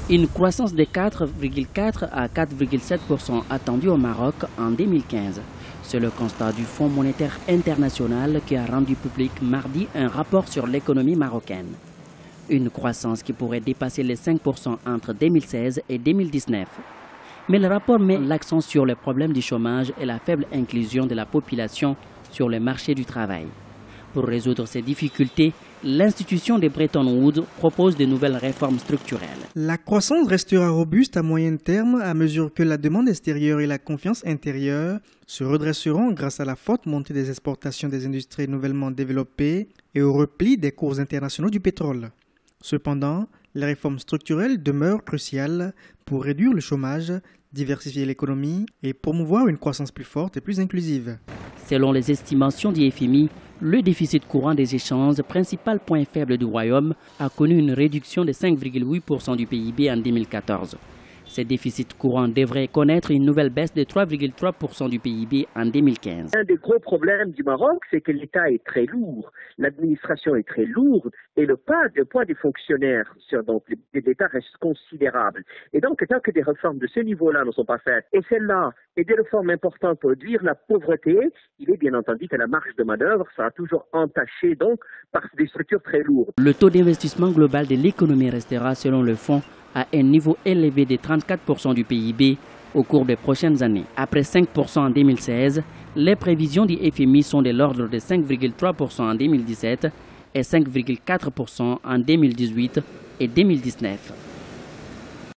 Une croissance de 4,4 à 4,7% attendue au Maroc en 2015. C'est le constat du Fonds monétaire international qui a rendu public mardi un rapport sur l'économie marocaine. Une croissance qui pourrait dépasser les 5% entre 2016 et 2019. Mais le rapport met l'accent sur les problèmes du chômage et la faible inclusion de la population sur le marché du travail. Pour résoudre ces difficultés, l'institution de Bretton Woods propose de nouvelles réformes structurelles. La croissance restera robuste à moyen terme à mesure que la demande extérieure et la confiance intérieure se redresseront grâce à la forte montée des exportations des industries nouvellement développées et au repli des cours internationaux du pétrole. Cependant, les réformes structurelles demeurent cruciales pour réduire le chômage, diversifier l'économie et promouvoir une croissance plus forte et plus inclusive. Selon les estimations du FMI, le déficit courant des échanges, principal point faible du royaume, a connu une réduction de 5,8% du PIB en 2014. Ce déficit courant devrait connaître une nouvelle baisse de 3,3% du PIB en 2015. Un des gros problèmes du Maroc, c'est que l'État est très lourd, l'administration est très lourde et le poids des fonctionnaires sur l'État reste considérable. Et donc, tant que des réformes de ce niveau-là ne sont pas faites, et celles-là, et des réformes importantes pour réduire la pauvreté, il est bien entendu que la marge de manœuvre sera toujours entachée donc par des structures très lourdes. Le taux d'investissement global de l'économie restera, selon le fonds, à un niveau élevé de 34% du PIB au cours des prochaines années. Après 5% en 2016, les prévisions du FMI sont de l'ordre de 5,3% en 2017 et 5,4% en 2018 et 2019.